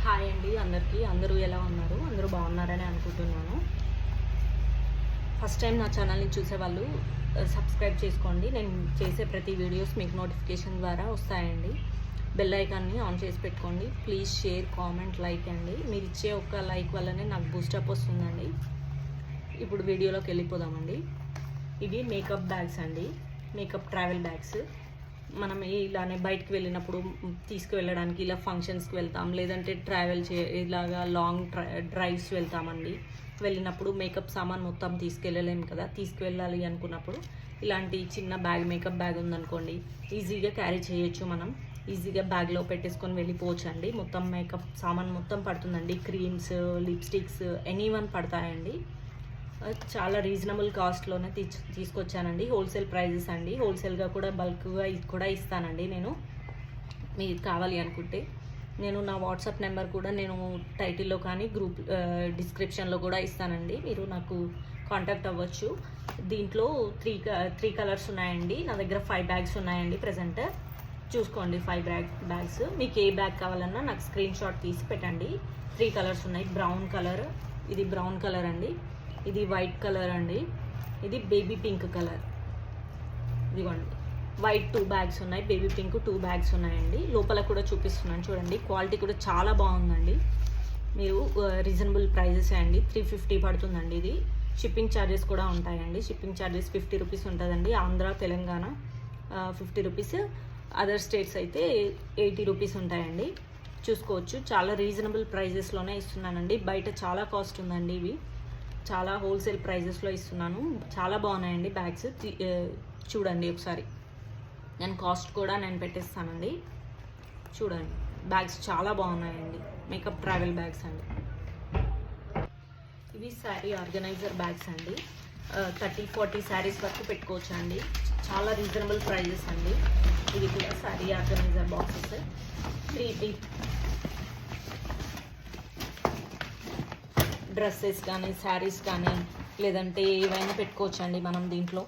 Hi అండి అందరికీ. అందరూ ఎలా ఉన్నారు? అందరూ బాగున్నారని అనుకుంటున్నాను. ఫస్ట్ టైం నా ఛానల్ని చూసేవాళ్ళు సబ్స్క్రైబ్ చేసుకోండి. నేను చేసే ప్రతి వీడియోస్ మీకు నోటిఫికేషన్ ద్వారా వస్తాయండి. బెల్ ఐకాన్ని ఆన్ చేసి పెట్టుకోండి. ప్లీజ్ షేర్, కామెంట్, లైక్ అండి. మీరు ఇచ్చే ఒక లైక్ వల్లనే నాకు బూస్టప్ వస్తుందండి. ఇప్పుడు వీడియోలోకి వెళ్ళిపోదామండి. ఇవి మేకప్ బ్యాగ్స్ అండి, మేకప్ ట్రావెల్ బ్యాగ్స్. మనం ఇలానే బయటికి వెళ్ళినప్పుడు తీసుకువెళ్ళడానికి, ఇలా ఫంక్షన్స్కి వెళ్తాం, లేదంటే ట్రావెల్ ఇలాగా లాంగ్ డ్రైవ్స్ వెళ్తామండి. వెళ్ళినప్పుడు మేకప్ సామాన్ మొత్తం తీసుకెళ్ళలేము కదా. తీసుకువెళ్ళాలి అనుకున్నప్పుడు ఇలాంటి చిన్న బ్యాగ్, మేకప్ బ్యాగ్ ఉందనుకోండి, ఈజీగా క్యారీ చేయొచ్చు. మనం ఈజీగా బ్యాగ్లో పెట్టేసుకొని వెళ్ళిపోవచ్చు అండి. మొత్తం మేకప్ సామాన్ మొత్తం పడుతుందండి. క్రీమ్స్, లిప్స్టిక్స్, ఎనీవన్ పడతాయండి. చాలా రీజనబుల్ కాస్ట్లోనే తీసుకొచ్చానండి. హోల్సేల్ ప్రైజెస్ అండి. హోల్సేల్గా కూడా బల్క్గా కూడా ఇస్తానండి నేను. మీకు కావాలి అనుకుంటే నేను నా వాట్సాప్ నెంబర్ కూడా నేను టైటిల్లో కానీ గ్రూప్ డిస్క్రిప్షన్లో కూడా ఇస్తానండి. మీరు నాకు కాంటాక్ట్ అవ్వచ్చు. దీంట్లో త్రీ కలర్స్ ఉన్నాయండి. నా దగ్గర 5 బ్యాగ్స్ ఉన్నాయండి ప్రజెంట్. చూసుకోండి, 5 బ్యాగ్స్. మీకు ఏ బ్యాగ్ కావాలన్నా నాకు స్క్రీన్ షాట్ తీసి పెట్టండి. 3 కలర్స్ ఉన్నాయి. బ్రౌన్ కలర్, ఇది బ్రౌన్ కలర్ అండి. ఇది వైట్ కలర్ అండి. ఇది బేబీ పింక్ కలర్. ఇదిగోండి, వైట్ 2 బ్యాగ్స్ ఉన్నాయి, బేబీ పింక్ 2 బ్యాగ్స్ ఉన్నాయండి. లోపల కూడా చూపిస్తున్నాను చూడండి. క్వాలిటీ కూడా చాలా బాగుందండి. మీరు రీజనబుల్ ప్రైజెస్ అండి. 350 పడుతుందండి. ఇది షిప్పింగ్ ఛార్జెస్ కూడా ఉంటాయండి. షిప్పింగ్ ఛార్జెస్ 50 రూపీస్ ఉంటుందండి. Andhra, Telangana 50 rupees. Other states అయితే 80 రూపీస్ ఉంటాయండి. చూసుకోవచ్చు, చాలా రీజనబుల్ ప్రైజెస్లోనే ఇస్తున్నానండి. బయట చాలా కాస్ట్ ఉందండి. ఇవి చాలా హోల్సేల్ ప్రైజెస్లో ఇస్తున్నాను. చాలా బాగున్నాయండి బ్యాగ్స్. చూడండి ఒకసారి. నేను కాస్ట్ కూడా నేను పెట్టేస్తానండి. చూడండి, బ్యాగ్స్ చాలా బాగున్నాయండి. మేకప్ ట్రావెల్ బ్యాగ్స్ అండి. ఇవి శారీ ఆర్గనైజర్ బ్యాగ్స్ అండి. 30-40 శారీస్ వరకు పెట్టుకోవచ్చు అండి. చాలా రీజనబుల్ ప్రైజెస్ అండి. ఇది కూడా శారీ ఆర్గనైజర్ బాక్సెస్. 3 డ్రెస్సెస్ కానీ, శారీస్ కానీ, లేదంటే ఏవైనా పెట్టుకోవచ్చు అండి మనం దీంట్లో.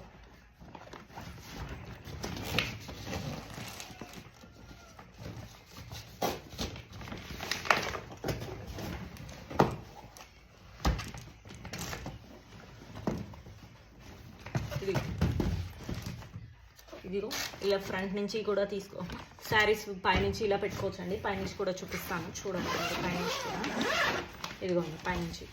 ఇది ఇలా ఫ్రంట్ నుంచి కూడా శారీస్ పైనుంచి ఇలా పెట్టుకోవచ్చు అండి. పైనుంచి కూడా చూపిస్తాను చూడండి. పైనుంచి కూడా ఇదిగోండి, పైనుంచి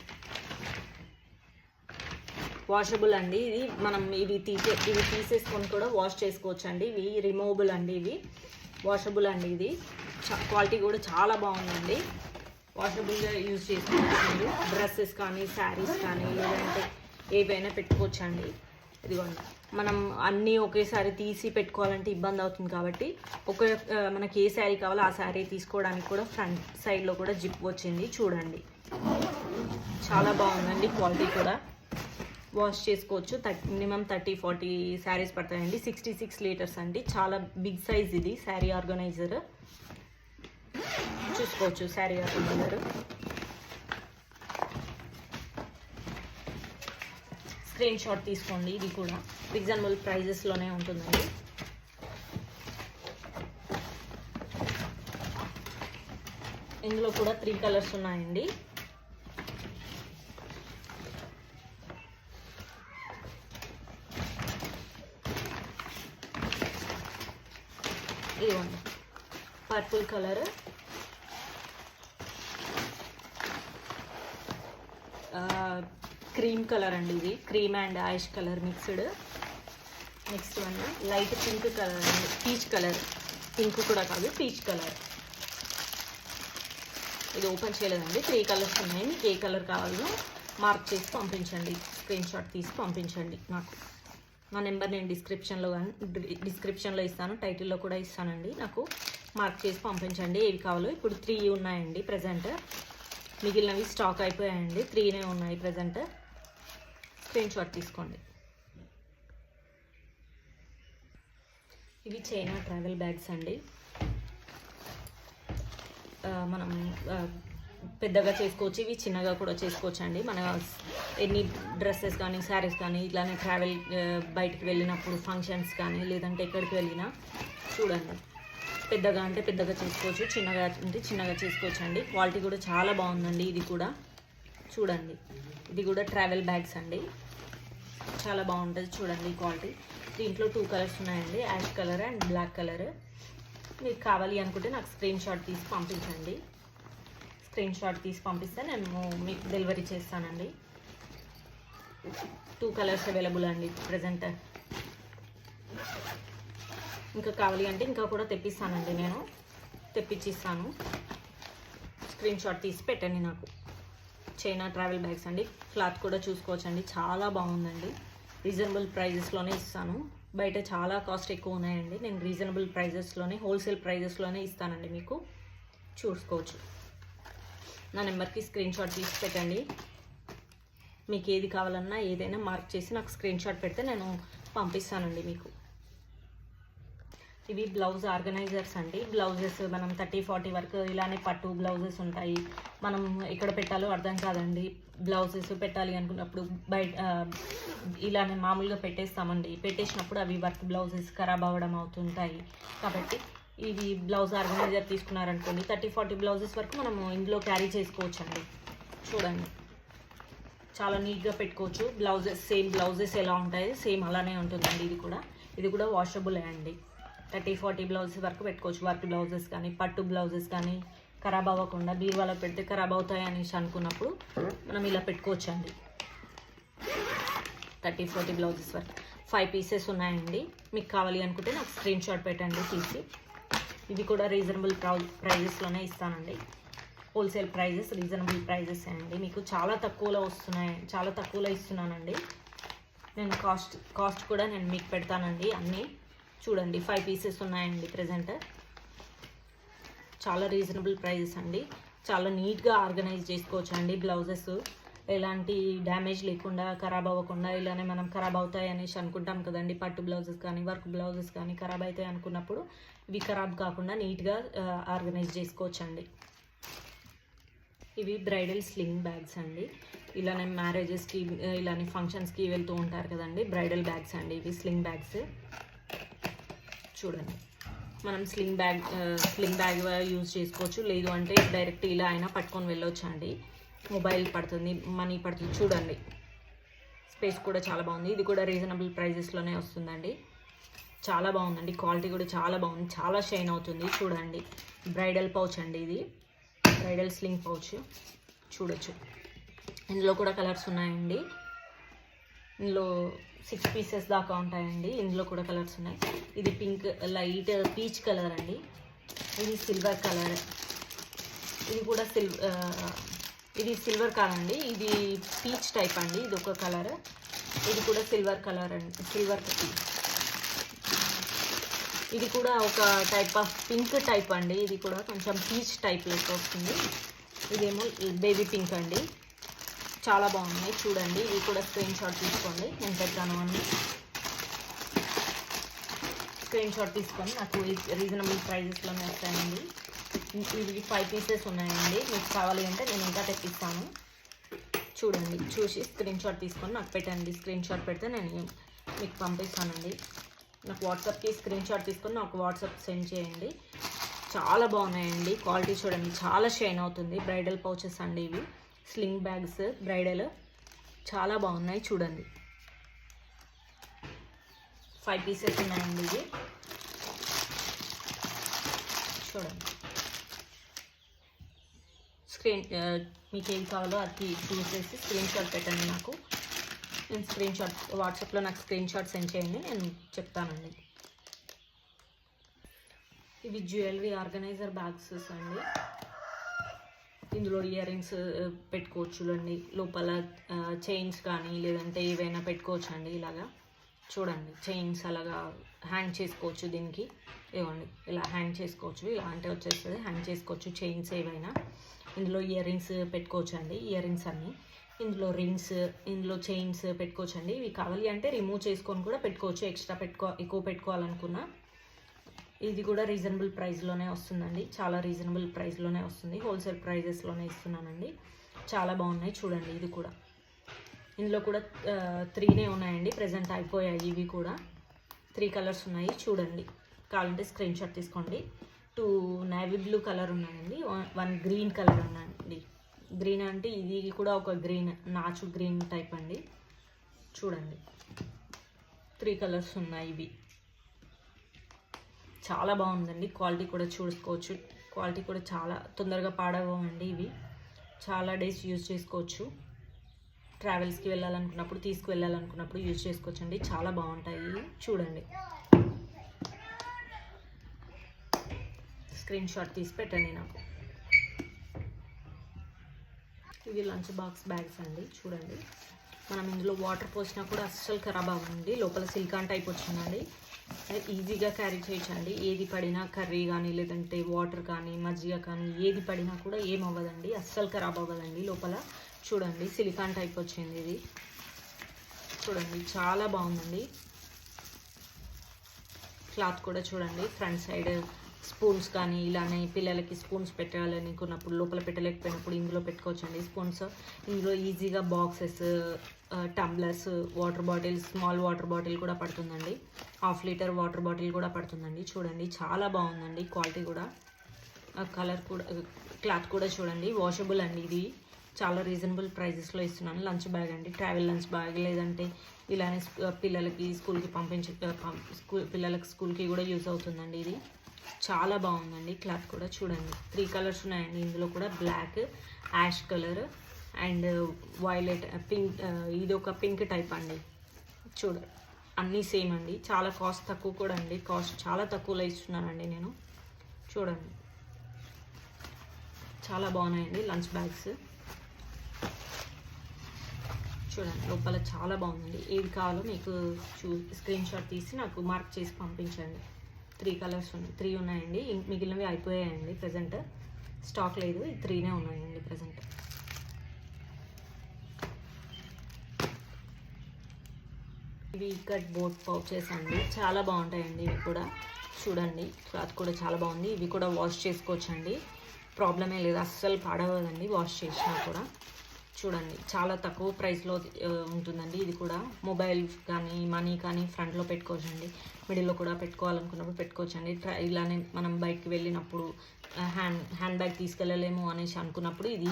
వాషబుల్ అండి. ఇది మనం ఇవి తీసేసుకొని కూడా వాష్ చేసుకోవచ్చు అండి. ఇవి రిమూవబుల్ అండి. ఇవి వాషబుల్ అండి. ఇది క్వాలిటీ కూడా చాలా బాగుందండి. వాషబుల్గా యూజ్ చేసుకోవచ్చు మీరు. డ్రెస్సెస్ కానీ, శారీస్ కానీ, లేదంటే ఏవైనా పెట్టుకోవచ్చు అండి. ఇదిగోండి, మనం అన్నీ ఒకేసారి తీసి పెట్టుకోవాలంటే ఇబ్బంది అవుతుంది కాబట్టి మనకి ఏ శారీ కావాలో ఆ శారీ తీసుకోవడానికి కూడా ఫ్రంట్ సైడ్లో కూడా జిప్ వచ్చింది. చూడండి, చాలా బాగుందండి. క్వాలిటీ కూడా వాష్ చేసుకోవచ్చు. మినిమం 30-40 శారీస్ పడతాయండి. 66 లీటర్స్ అండి. చాలా బిగ్ సైజ్ ఇది శారీ ఆర్గనైజర్. చూసుకోవచ్చు శారీ ఆర్గనైజర్. స్క్రీన్ షాట్ తీసుకోండి. ఇది కూడా రీజనబుల్ ప్రైజెస్లోనే ఉంటుందండి. ఇందులో కూడా 3 కలర్స్ ఉన్నాయండి. ఇదిగోండి, పర్పుల్ కలర్, క్రీమ్ కలర్ అండి. ఇది cream and ash colour mixed. Next one light pink colour అండి. పీచ్ కలర్, పింక్ కూడా కాదు, పీచ్ కలర్. ఇది ఓపెన్ చేయలేదండి. 3 కలర్స్ ఉన్నాయి. మీకు ఏ కలర్ కావాలో మార్క్ చేసి పంపించండి. స్క్రీన్ షాట్ తీసి పంపించండి నాకు. నా నెంబర్ నేను డిస్క్రిప్షన్లో ఇస్తాను, టైటిల్లో కూడా ఇస్తానండి. నాకు మార్క్ చేసి పంపించండి ఏవి కావాలో. ఇప్పుడు 3 ఉన్నాయండి ప్రజెంట్. మిగిలినవి స్టాక్ అయిపోయాయండి. 3నే ఉన్నాయి ప్రజెంట్. స్క్రీన్ షాట్ తీసుకోండి. ఇవి చైనా ట్రావెల్ బ్యాగ్స్ అండి. మనం పెద్దగా చేసుకోవచ్చు, ఇవి చిన్నగా కూడా చేసుకోవచ్చు అండి. మన ఎన్ని డ్రెస్సెస్ కానీ, శారీస్ కానీ, ఇట్లానే ట్రావెల్ బయటికి వెళ్ళినప్పుడు ఫంక్షన్స్ కానీ, లేదంటే ఎక్కడికి వెళ్ళినా చూడండి పెద్దగా అంటే పెద్దగా చేసుకోవచ్చు, చిన్నగా అంటే చిన్నగా చేసుకోవచ్చు అండి. క్వాలిటీ కూడా చాలా బాగుందండి. ఇది కూడా చూడండి, ఇది కూడా ట్రావెల్ బ్యాగ్స్ అండి, చాలా బాగుంటుంది చూడండి క్వాలిటీ. దీంట్లో 2 కలర్స్ ఉన్నాయండి, ash colour and black colour. మీకు కావాలి అనుకుంటే నాకు స్క్రీన్ షాట్ తీసి పంపించండి. స్క్రీన్ షాట్ తీసి పంపిస్తే నేను మీకు డెలివరీ చేస్తానండి. 2 కలర్స్ అవైలబుల్ అండి ప్రజెంట్. ఇంకా కావాలి అంటే ఇంకా కూడా తెప్పిస్తానండి, నేను తెప్పించిస్తాను. స్క్రీన్ షాట్ తీసి పెట్టండి నాకు. చైనా ట్రావెల్ బ్యాగ్స్ అండి. క్లాత్ కూడా చూసుకోవచ్చండి, చాలా బాగుందండి. రీజనబుల్ ప్రైజెస్లోనే ఇస్తాను. బయట చాలా కాస్ట్ ఎక్కువ ఉన్నాయండి, నేను రీజనబుల్ ప్రైజెస్లోనే, హోల్సేల్ ప్రైజెస్లోనే ఇస్తానండి. మీకు చూసుకోవచ్చు. నా నెంబర్కి స్క్రీన్ షాట్ తీసి పెట్టండి. మీకు ఏది కావాలన్నా ఏదైనా మార్క్ చేసి నాకు స్క్రీన్ షాట్ పెడితే నేను పంపిస్తానండి మీకు. ఇవి బ్లౌజ్ ఆర్గనైజర్స్ అండి. బ్లౌజెస్ మనం 30-40 వరకు ఇలానే పట్టు బ్లౌజెస్ ఉంటాయి. మనం ఎక్కడ పెట్టాలో అర్థం కాదండి. బ్లౌజెస్ పెట్టాలి అనుకున్నప్పుడు బయట ఇలానే మామూలుగా పెట్టేస్తామండి. పెట్టేసినప్పుడు అవి వర్క్ బ్లౌజెస్ ఖరాబ్ అవ్వడం అవుతుంటాయి. కాబట్టి ఇది బ్లౌజ్ ఆర్గనైజర్ తీసుకున్నారనుకోండి, 30-40 బ్లౌజెస్ వరకు మనము ఇందులో క్యారీ చేసుకోవచ్చు అండి. చూడండి, చాలా నీట్గా పెట్టుకోవచ్చు. బ్లౌజెస్ సేమ్ బ్లౌజెస్ ఎలా ఉంటాయో సేమ్ అలానే ఉంటుందండి. ఇది కూడా వాషబుల్ అండి. 30-40 బ్లౌజెస్ వరకు పెట్టుకోవచ్చు. వర్క్ బ్లౌజెస్ కానీ పట్టు బ్లౌజెస్ కానీ ఖరాబ్ అవ్వకుండా, బీరువాలో పెడితే ఖరాబ్ అవుతాయి అనేసి అనుకున్నప్పుడు మనం ఇలా పెట్టుకోవచ్చు అండి. 30-40 బ్లౌజెస్ వరకు 5 పీసెస్ ఉన్నాయండి. మీకు కావాలి అనుకుంటే నాకు స్క్రీన్ షాట్ పెట్టండి తీసి. ఇవి కూడా రీజనబుల్ ప్రైజెస్లోనే ఇస్తానండి. హోల్సేల్ ప్రైజెస్, రీజనబుల్ ప్రైజెస్ అండి. మీకు చాలా తక్కువలో వస్తున్నాయి, చాలా తక్కువలో ఇస్తున్నానండి. నేను కాస్ట్ కూడా నేను మీకు పెడతానండి అన్నీ. చూడండి, 5 పీసెస్ ఉన్నాయండి ప్రజెంట్. చాలా రీజనబుల్ ప్రైజెస్ అండి. చాలా నీట్గా ఆర్గనైజ్ చేసుకోవచ్చు అండి. బ్లౌజెస్ ఎలాంటి డ్యామేజ్ లేకుండా, ఖరాబ్ అవ్వకుండా, ఇలానే మనం ఖరాబ్ అవుతాయి అనేసి అనుకుంటాం కదండి. పట్టు బ్లౌజెస్ కానీ వర్క్ బ్లౌజెస్ కానీ ఖరాబ్ అవుతాయి అనుకున్నప్పుడు ఇవి ఖరాబ్ కాకుండా నీట్గా ఆర్గనైజ్ చేసుకోవచ్చు అండి. ఇవి బ్రైడల్ స్లింగ్ బ్యాగ్స్ అండి. ఇలానే మ్యారేజెస్కి, ఇలానే ఫంక్షన్స్కి వెళ్తూ ఉంటారు కదండి. బ్రైడల్ బ్యాగ్స్ అండి ఇవి, స్లింగ్ బ్యాగ్స్. చూడండి, మనం స్లింగ్ బ్యాగ్ యూజ్ చేసుకోవచ్చు. లేదు అంటే డైరెక్ట్ ఇలా అయినా పట్టుకొని వెళ్ళొచ్చు అండి. మొబైల్ పడుతుంది, మనీ పడుతుంది. చూడండి, స్పేస్ కూడా చాలా బాగుంది. ఇది కూడా రీజనబుల్ ప్రైజెస్లోనే వస్తుందండి. చాలా బాగుందండి, క్వాలిటీ కూడా చాలా బాగుంది, చాలా షైన్ అవుతుంది. చూడండి, బ్రైడల్ పౌచ్ అండి ఇది, బ్రైడల్ స్లింగ్ పౌచ్. చూడొచ్చు, ఇందులో కూడా కలర్స్ ఉన్నాయండి. ఇందులో 6 పీసెస్ దాకా ఉంటాయండి. ఇందులో కూడా కలర్స్ ఉన్నాయి. ఇది పింక్, లైట్ పీచ్ కలర్ అండి. ఇది సిల్వర్ కలర్. ఇది కూడా ఇది సిల్వర్ కాదండి, ఇది పీచ్ టైప్ అండి. ఇది ఒక కలర్. ఇది కూడా సిల్వర్ కలర్ అండి, సిల్వర్. ఇది కూడా ఒక టైప్ ఆఫ్ పింక్ టైప్ అండి. ఇది కూడా కొంచెం పీచ్ టైప్ లెక్క వస్తుంది. ఇదేమో బేబీ పింక్ అండి. చాలా బాగున్నాయి చూడండి. ఇవి కూడా స్క్రీన్ షాట్ తీసుకోండి, నేను పెడతాను అన్ని. స్క్రీన్ షాట్ తీసుకొని నాకు రీజనబుల్ ప్రైజెస్లోనే వస్తాయండి. ఇవి 5 పీసెస్ ఉన్నాయండి. మీకు కావాలి అంటే నేను ఇంకా తెప్పిస్తాను. చూడండి, చూసి స్క్రీన్ షాట్ తీసుకొని నాకు పెట్టండి. స్క్రీన్ షాట్ పెడితే నేను మీకు పంపిస్తానండి. నాకు వాట్సాప్కి స్క్రీన్ షాట్ తీసుకొని నాకు వాట్సాప్ సెండ్ చేయండి. చాలా బాగున్నాయండి, క్వాలిటీ చూడండి, చాలా షైన్ అవుతుంది. బ్రైడల్ పౌచెస్ అండి ఇవి, స్లింగ్ బ్యాగ్స్ బ్రైడల్, చాలా బాగున్నాయి చూడండి. 5 పీసెస్ ఉన్నాయండి ఇవి. చూడండి, మీకు ఏం కావాలో అది చూసేసి స్క్రీన్ షాట్ పెట్టండి నాకు. నేను స్క్రీన్ షాట్ వాట్సాప్లో నాకు స్క్రీన్ షాట్ సెండ్ చేయండి, నేను చెప్తానండి. ఇవి జ్యువెలరీ ఆర్గనైజర్ బ్యాగ్స్ అండి. ఇందులో ఇయర్ రింగ్స్ పెట్టుకోవచ్చు అండి. లోపల చైన్స్ కానీ లేదంటే ఏవైనా పెట్టుకోవచ్చు అండి. ఇలాగా చూడండి, చైన్స్ అలాగా హ్యాంగ్ చేసుకోవచ్చు. దీనికి ఇవ్వండి, ఇలా హ్యాంగ్ చేసుకోవచ్చు. ఇలా అంటే వచ్చేస్తుంది, హ్యాంగ్ చేసుకోవచ్చు చైన్స్ ఏవైనా. ఇందులో ఇయర్ రింగ్స్ పెట్టుకోవచ్చు అండి, ఇయర్ రింగ్స్ అన్నీ. ఇందులో రింగ్స్, ఇందులో చైన్స్ పెట్టుకోవచ్చు అండి. ఇవి కావాలి అంటే రిమూవ్ చేసుకొని కూడా పెట్టుకోవచ్చు, ఎక్స్ట్రా ఎక్కువ పెట్టుకోవాలనుకున్నా. ఇది కూడా రీజనబుల్ ప్రైస్లోనే వస్తుందండి, చాలా రీజనబుల్ ప్రైస్లోనే వస్తుంది. హోల్సేల్ ప్రైజెస్లోనే ఇస్తున్నానండి. చాలా బాగున్నాయి చూడండి. ఇది కూడా ఇందులో కూడా 3 ఉన్నాయండి, ప్రజెంట్ అయిపోయాయి. ఇవి కూడా 3 కలర్స్ ఉన్నాయి చూడండి. కావాలంటే స్క్రీన్ షాట్ తీసుకోండి. 2 నేవీ బ్లూ కలర్ ఉన్నాయండి, 1 గ్రీన్ కలర్ ఉన్నాయండి. గ్రీన్ అంటే ఇది కూడా ఒక గ్రీన్, నాచు గ్రీన్ టైప్ అండి. చూడండి 3 కలర్స్ ఉన్నాయి. ఇవి చాలా బాగుందండి. క్వాలిటీ కూడా చూసుకోవచ్చు. క్వాలిటీ కూడా చాలా తొందరగా పాడవండి. ఇవి చాలా డేస్ యూజ్ చేసుకోవచ్చు. ట్రావెల్స్కి వెళ్ళాలనుకున్నప్పుడు, తీసుకువెళ్ళాలనుకున్నప్పుడు యూజ్ చేసుకోవచ్చు అండి. చాలా బాగుంటాయి. చూడండి, స్క్రీన్ షాట్ తీసి పెట్టండి నాకు. ఇవి లంచ్ బాక్స్ బ్యాగ్స్ అండి. చూడండి, మనం ఇందులో వాటర్ పోసినా కూడా అస్సలు ఖరాబ్ అవ్వండి. లోపల సిలికాన్ టైప్ వచ్చిందండి. ఈజీగా క్యారీ చేయొచ్చండి. ఏది పడినా, కర్రీ కానీ లేదంటే వాటర్ కానీ మజ్జిగ కానీ ఏది పడినా కూడా ఏమవ్వదండి, అస్సలు ఖరాబ్ అవ్వదండి. లోపల చూడండి సిలికాన్ టైప్ వచ్చింది. ఇది చూడండి చాలా బాగుందండి. క్లాత్ కూడా చూడండి, ఫ్రంట్ సైడ్ స్పూన్స్ కానీ ఇలానే పిల్లలకి స్పూన్స్ పెట్టాలనుకున్నప్పుడు, లోపల పెట్టలేకపోయినప్పుడు ఇందులో పెట్టుకోవచ్చండి స్పూన్స్. ఇందులో ఈజీగా boxes, tumblers, water bottles, small water bottle కూడా పడుతుందండి. 1/2 లీటర్ వాటర్ బాటిల్ కూడా పడుతుందండి. చూడండి చాలా బాగుందండి. క్వాలిటీ కూడా, కలర్ కూడా, క్లాత్ కూడా చూడండి వాషబుల్ అండి. ఇది చాలా రీజనబుల్ ప్రైజెస్లో ఇస్తున్నాను. లంచ్ బ్యాగ్ అండి, ట్రావెల్ లంచ్ బ్యాగ్, లేదంటే ఇలానే పిల్లలకి స్కూల్కి పిల్లలకి స్కూల్కి కూడా యూజ్ అవుతుందండి. ఇది చాలా బాగుందండి. క్లాత్ కూడా చూడండి 3 కలర్స్ ఉన్నాయండి. ఇందులో కూడా black, ash colour and violet, pink. ఇది ఒక పింక్ టైప్ అండి. చూడండి అన్నీ సేమ్ అండి. చాలా కాస్ట్ తక్కువ కూడా అండి. కాస్ట్ చాలా తక్కువలో ఇస్తున్నానండి నేను. చూడండి చాలా బాగున్నాయండి లంచ్ బ్యాగ్స్. చూడండి లోపల చాలా బాగుందండి. ఏది కావాలో మీకు స్క్రీన్ షాట్ తీసి నాకు మార్క్ చేసి పంపించండి. 3 కలర్స్ ఉన్నాయి, 3 ఉన్నాయండి. మిగిలినవి అయిపోయాయండి. ప్రజెంట్ స్టాక్ లేదు. ఈ 3నే ఉన్నాయండి ప్రజెంట్. ఇవి కట్ బోట్ పౌచెస్ అండి. చాలా బాగుంటాయండి ఇవి కూడా. చూడండి క్లాత్ కూడా చాలా బాగుంది. ఇవి కూడా వాష్ చేసుకోవచ్చండి, ప్రాబ్లమే లేదు, అస్సలు పాడవదండి వాష్ చేసినా కూడా. చూడండి చాలా తక్కువ ప్రైస్లో ఉంటుందండి. ఇది కూడా మొబైల్ కానీ మనీ కానీ ఫ్రంట్లో పెట్టుకోవచ్చండి, మిడిల్లో కూడా పెట్టుకోవాలనుకున్నప్పుడు పెట్టుకోవచ్చండి. ఇలానే మనం బయటికి వెళ్ళినప్పుడు హ్యాండ్ బ్యాగ్ తీసుకెళ్ళలేము అనేసి అనుకున్నప్పుడు ఇది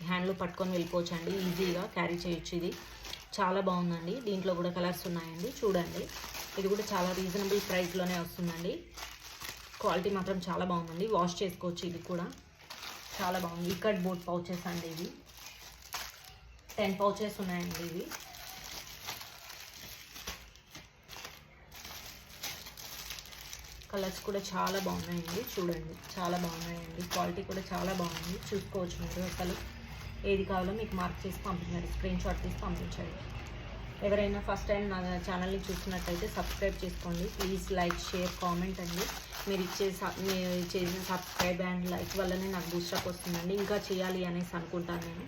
హ్యాండ్లో పట్టుకొని వెళ్ళిపోవచ్చండి. ఈజీగా క్యారీ చేయొచ్చు. ఇది చాలా బాగుందండి. దీంట్లో కూడా కలర్స్ ఉన్నాయండి. చూడండి ఇది కూడా చాలా రీజనబుల్ ప్రైస్లోనే వస్తుందండి. క్వాలిటీ మాత్రం చాలా బాగుందండి. వాష్ చేసుకోవచ్చు. ఇది కూడా చాలా బాగుంది. ఇక్కట్ బోట్ పౌచెస్ అండి. ఇవి 10 పౌచెస్ ఉన్నాయండి. ఇవి కలర్స్ కూడా చాలా బాగున్నాయండి. చూడండి చాలా బాగున్నాయండి. క్వాలిటీ కూడా చాలా బాగుంది. చూసుకోవచ్చు మీరు. అసలు ఏది కావాలో మీకు మార్క్ చేసి పంపించండి, స్క్రీన్ షాట్ తీసి పంపించండి. ఎవరైనా ఫస్ట్ టైం నా ఛానల్ని చూసినట్టయితే సబ్స్క్రైబ్ చేసుకోండి ప్లీజ్. లైక్, షేర్, కామెంట్ అండి. మీరు చేసిన సబ్స్క్రైబ్ అండ్ లైక్ వల్లనే నాకు బూస్టప్ వస్తుందండి. ఇంకా చేయాలి అనేసి అనుకుంటాను నేను.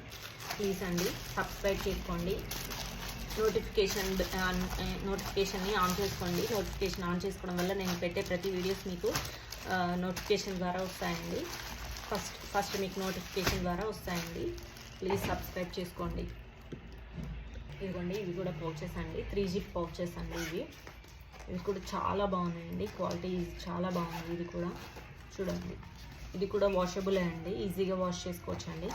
ప్లీజ్ అండి సబ్స్క్రైబ్ చేసుకోండి. నోటిఫికేషన్ని ఆన్ చేసుకోండి. నోటిఫికేషన్ ఆన్ చేసుకోవడం వల్ల నేను పెట్టే ప్రతి వీడియోస్ మీకు నోటిఫికేషన్ ద్వారా వస్తాయండి. ఫస్ట్ మీకు నోటిఫికేషన్ ద్వారా వస్తాయండి. ప్లీజ్ సబ్స్క్రైబ్ చేసుకోండి. ఇదిగోండి ఇవి కూడా పౌచెస్ అండి, 3 జిప్ పౌచెస్ అండి. ఇవి కూడా చాలా బాగున్నాయండి. క్వాలిటీ చాలా బాగుంది. ఇది కూడా చూడండి. ఇది కూడా వాషబులే అండి, ఈజీగా వాష్ చేసుకోవచ్చండి.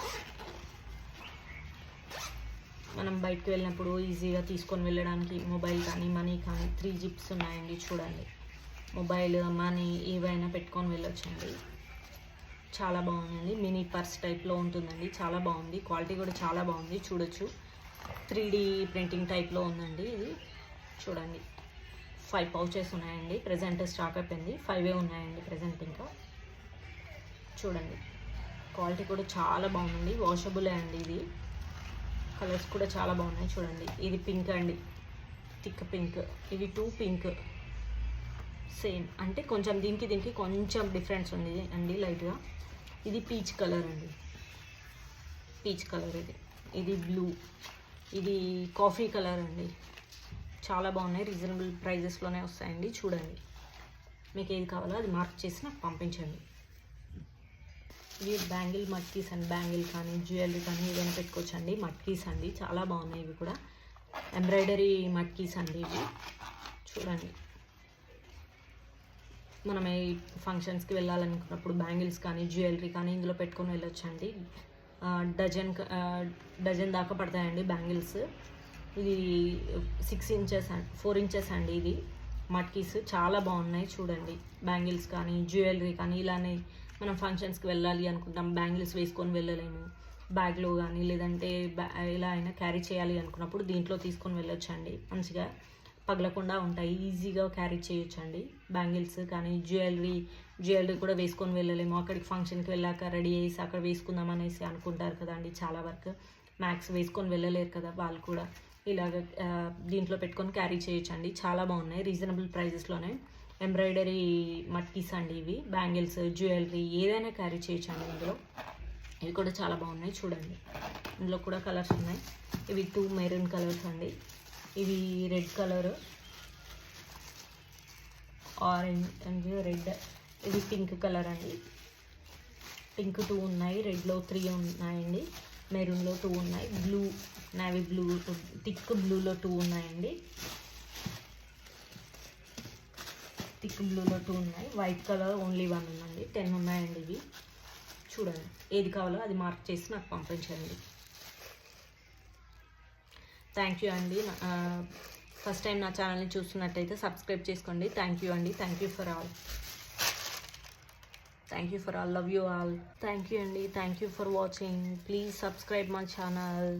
మనం బయటకు వెళ్ళినప్పుడు ఈజీగా తీసుకొని వెళ్ళడానికి మొబైల్ కానీ మనీ కానీ 3 జిప్స్ ఉన్నాయండి. చూడండి మొబైల్, మనీ ఏవైనా పెట్టుకొని వెళ్ళొచ్చండి. చాలా బాగుందండి. మినీ పర్స్ టైప్లో ఉంటుందండి. చాలా బాగుంది. క్వాలిటీ కూడా చాలా బాగుంది. చూడొచ్చు 3D ప్రింటింగ్ టైప్లో ఉందండి. ఇది చూడండి 5 పౌచెస్ ఉన్నాయండి. ప్రజెంట్ స్టాక్ అయిపోయింది. 5 ఉన్నాయండి ప్రజెంట్. ఇంకా చూడండి క్వాలిటీ కూడా చాలా బాగుందండి. వాషబులే అండి. ఇది కలర్స్ కూడా చాలా బాగున్నాయి. చూడండి ఇది పింక్ అండి, థిక్ పింక్. ఇవి 2 పింక్ సేమ్, అంటే కొంచెం దీనికి కొంచెం డిఫరెన్స్ ఉంది అండి లైట్గా. ఇది పీచ్ కలర్ అండి, పీచ్ కలర్. ఇది బ్లూ, ఇది కాఫీ కలర్ అండి. చాలా బాగున్నాయి. రీజనబుల్ ప్రైజెస్లోనే వస్తాయండి. చూడండి మీకు ఏది కావాలో అది మార్క్ చేసి నాకు పంపించండి. ఇవి బ్యాంగిల్ మట్కీస్ అండి. బ్యాంగిల్ కానీ జ్యువెలరీ కానీ ఏదైనా పెట్టుకోవచ్చండి. మట్కీస్ అండి చాలా బాగున్నాయి. ఇవి కూడా ఎంబ్రాయిడరీ మట్కీస్ అండి. ఇవి చూడండి మనం ఈ ఫంక్షన్స్కి వెళ్ళాలనుకున్నప్పుడు బ్యాంగిల్స్ కానీ జ్యువెలరీ కానీ ఇందులో పెట్టుకొని వెళ్ళొచ్చండి. డజన్ దాకా పడతాయండి బ్యాంగిల్స్. ఇది 6 ఇంచెస్ 4 ఇంచెస్ అండి. ఇది మట్కీస్ చాలా బాగున్నాయి చూడండి. బ్యాంగిల్స్ కానీ జ్యువెలరీ కానీ ఇలానే మనం ఫంక్షన్స్కి వెళ్ళాలి అనుకుంటాం, బ్యాంగిల్స్ వేసుకొని వెళ్ళలేము, బ్యాగ్లో కానీ లేదంటే ఇలా అయినా క్యారీ చేయాలి అనుకున్నప్పుడు దీంట్లో తీసుకొని వెళ్ళొచ్చండి. మంచిగా పగలకుండా ఉంటాయి, ఈజీగా క్యారీ చేయొచ్చండి. బ్యాంగిల్స్ కానీ జ్యువెలరీ కూడా వేసుకొని వెళ్ళలేము, అక్కడికి ఫంక్షన్కి వెళ్ళాక రెడీ చేసి అక్కడ వేసుకుందాం అనేసి అనుకుంటారు కదండి చాలా వరకు. మ్యాక్స్ వేసుకొని వెళ్ళలేరు కదా వాళ్ళు కూడా. ఇలాగ దీంట్లో పెట్టుకొని క్యారీ చేయొచ్చండి. చాలా బాగున్నాయి, రీజనబుల్ ప్రైజెస్లోనే. ఎంబ్రాయిడరీ మట్కీస్ అండి ఇవి. బ్యాంగిల్స్ జ్యువెలరీ ఏదైనా క్యారీ చేయొచ్చండి ఇందులో. ఇవి కూడా చాలా బాగున్నాయి చూడండి. ఇందులో కూడా కలర్స్ ఉన్నాయి. ఇవి 2 మెరూన్ కలర్స్ అండి. ఇవి red colour, orange and red. ఇది పింక్ కలర్ అండి. పింక్ 2 ఉన్నాయి, రెడ్లో 3 ఉన్నాయండి, మెరూన్లో 2 ఉన్నాయి, బ్లూ నేవీ బ్లూ థిక్ బ్లూలో 2 ఉన్నాయండి. థిక్ బ్లూలో 2 ఉన్నాయి. వైట్ కలర్ ఓన్లీ 1 ఉందండి. 10 ఉన్నాయండి ఇవి. చూడండి, ఏది కావాలో అది మార్క్ చేసి నాకు పంపించండి. థ్యాంక్ యూ అండి. ఫస్ట్ టైం నా ఛానల్ని చూస్తున్నట్టయితే సబ్స్క్రైబ్ చేసుకోండి. థ్యాంక్ యూ అండి. Thank you for all. Love you all. Thank you అండి. Thank you for watching. Please subscribe my channel.